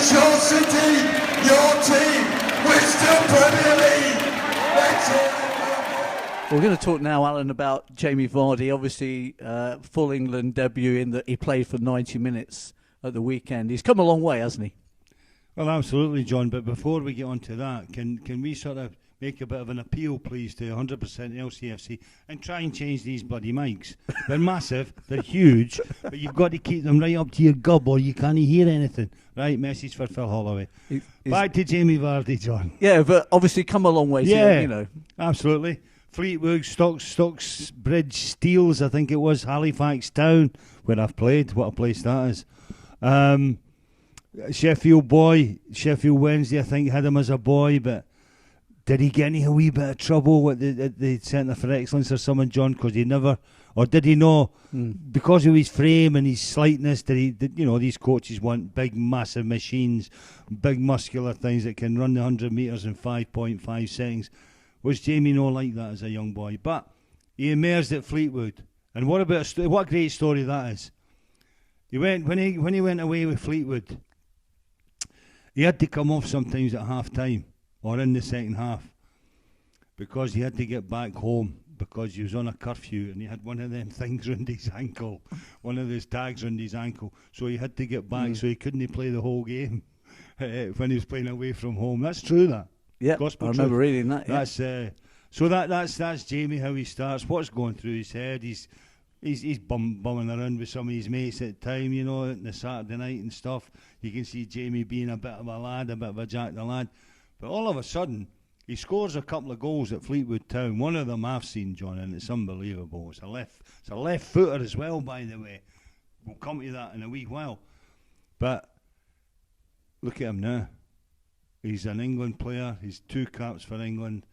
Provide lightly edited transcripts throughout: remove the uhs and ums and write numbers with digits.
It's your city, your team. We're still Premier League. Let's hear it. We're going to talk now, Alan, about Jamie Vardy. Obviously, full England debut in that he played for 90 minutes at the weekend. He's come a long way, hasn't he? Well, absolutely, John. But before we get on to that, can we sort of make a bit of an appeal, please, to 100% LCFC and try and change these bloody mics? They're massive, they're huge, but you've got to keep them right up to your gob or you can't hear anything. Right, message for Phil Holloway. Back to Jamie Vardy, John. Yeah, but obviously come a long way. Yeah, you know. Absolutely. Fleetwood, Stocksbridge Steels, I think it was, Halifax Town, where I've played. What a place that is. Sheffield boy, Sheffield Wednesday, I think, had him as a boy, but did he get into a wee bit of trouble with the Centre for Excellence or something, John? Because he never, or did he know, because of his frame and his slightness, these coaches want big, massive machines, big muscular things that can run the 100 metres in 5.5 seconds. Was Jamie no like that as a young boy? But he emerged at Fleetwood, and what a great story that is. He went when he went away with Fleetwood. He had to come off sometimes at half time or in the second half because he had to get back home because he was on a curfew and he had one of them things round his ankle, one of those tags round his ankle. So he had to get back, so he couldn't play the whole game when he was playing away from home. That's true, that. Yeah, I remember reading that. Yeah. That's Jamie, how he starts. What's going through his head? He's bumming around with some of his mates at the time, on the Saturday night and stuff. You can see Jamie being a bit of a lad, a bit of a Jack the lad. But all of a sudden, he scores a couple of goals at Fleetwood Town. One of them I've seen, John, and it's unbelievable. It's a left footer as well, by the way. We'll come to that in a wee while. But look at him now. He's an England player. He's 2 caps for England.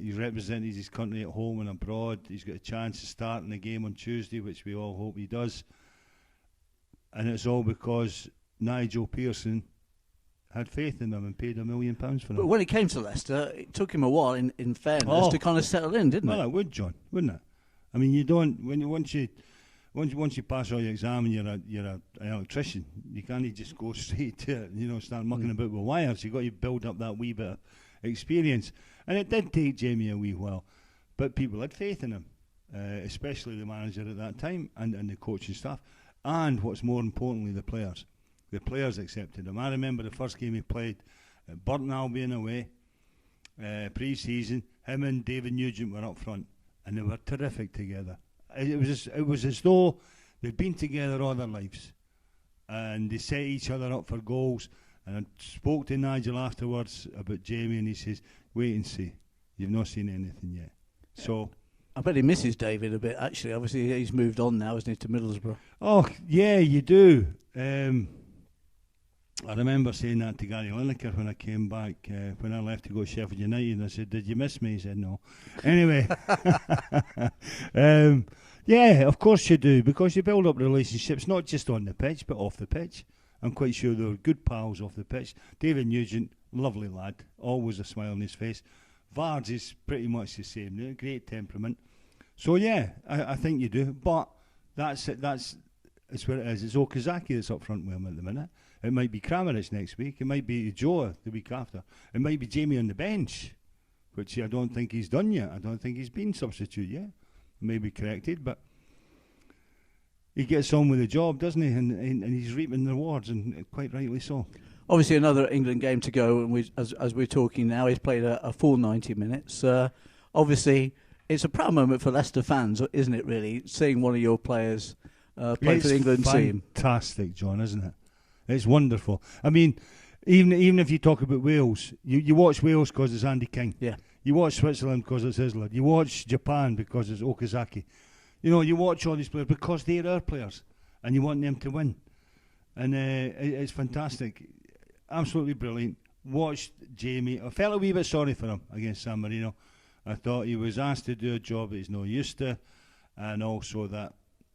He's represented his country at home and abroad. He's got a chance of starting the game on Tuesday, which we all hope he does. And it's all because Nigel Pearson had faith in him and paid £1 million for him. But when he came to Leicester, it took him a while, in fairness, to kind of settle in, didn't it? Well, it would, John, wouldn't it? I mean, you don't once you pass all your exam and you're an electrician, you can't just go straight to it, start mucking about with wires. You've got to build up that wee bit of experience. And it did take Jamie a wee while, but people had faith in him, especially the manager at that time and the coaching staff. And what's more importantly, the players. The players accepted him. I remember the first game he played at Burton Albion away, pre-season. Him and David Nugent were up front, and they were terrific together. It was as though they'd been together all their lives, and they set each other up for goals. And I spoke to Nigel afterwards about Jamie, and he says, "Wait and see. You've not seen anything yet." So I bet he misses David a bit, actually. Obviously, he's moved on now, isn't he, to Middlesbrough? Oh, yeah, you do. I remember saying that to Gary Lineker when I came back, when I left to go to Sheffield United. I said, "Did you miss me?" He said, "No." Anyway, yeah, of course you do, because you build up relationships, not just on the pitch, but off the pitch. I'm quite sure they were good pals off the pitch. David Nugent, lovely lad, always a smile on his face. Vards is pretty much the same, great temperament. So yeah, I think you do. But that's it. It's where it is. It's Okazaki that's up front with him at the minute. It might be Kramaric next week. It might be Joa the week after. It might be Jamie on the bench, which I don't think he's done yet. I don't think he's been substitute yet. Maybe corrected, but he gets on with the job, doesn't he? And he's reaping the rewards, and quite rightly so. Obviously, another England game to go, and as we're talking now, he's played a full 90 minutes. Obviously, it's a proud moment for Leicester fans, isn't it, really, seeing one of your players play for the England team? It's fantastic, John, isn't it? It's wonderful. I mean, even if you talk about Wales, you watch Wales because it's Andy King. Yeah. You watch Switzerland because it's Island. You watch Japan because it's Okazaki. You watch all these players because they're our players, and you want them to win. And it's fantastic. Absolutely brilliant. Watched Jamie. I felt a wee bit sorry for him against San Marino. I thought he was asked to do a job that he's not used to, and also that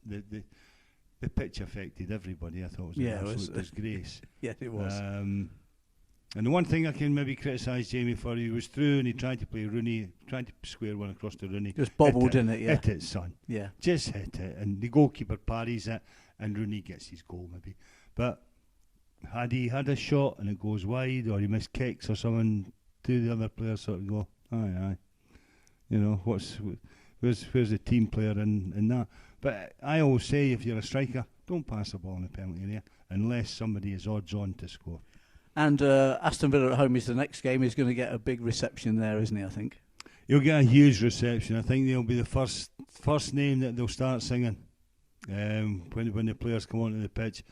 the pitch affected everybody. I thought it was an absolute disgrace. Yeah, it was. And the one thing I can maybe criticise Jamie for, he was through and he tried to play Rooney, tried to square one across to Rooney. Just bobbled in it, yeah. Hit it, son. Yeah. Just hit it. And the goalkeeper parries it and Rooney gets his goal maybe. But had he had a shot and it goes wide, or he missed kicks or something, do the other players sort of go, aye. You know, where's the team player in that? But I always say, if you're a striker, don't pass the ball in the penalty area unless somebody is odds on to score. And Aston Villa at home is the next game. He's going to get a big reception there, isn't he, I think? He'll get a huge reception. I think they'll be the first name that they'll start singing when the players come onto the pitch.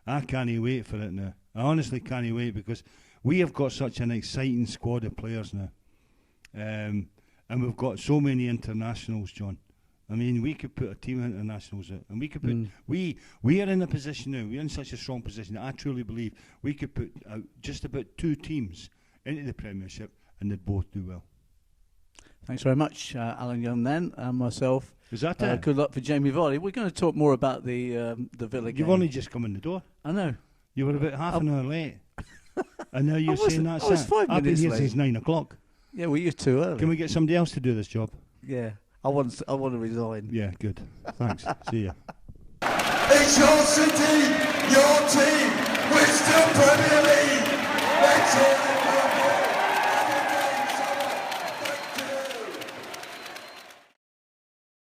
I can't wait for it now. I honestly can't wait, because we have got such an exciting squad of players now. And we've got so many internationals, John. I mean, we could put a team of internationals out, and we could put. We are in a position now. We're in such a strong position that I truly believe we could put out just about 2 teams into the Premiership, and they'd both do well. Thanks very much, Alan Young, then, and myself. Is that it? Good luck for Jamie Vardy. We're going to talk more about the Villa game. You've only just come in the door. I know. You were about half an hour late. And now you're saying that's I was 5 I've been minutes here late. since 9 o'clock. Yeah, well, you're too early. Can we get somebody else to do this job? Yeah, I want to resign. Yeah, good. Thanks. See ya. It's your city, your team. We're still Premier League. Let's hear it.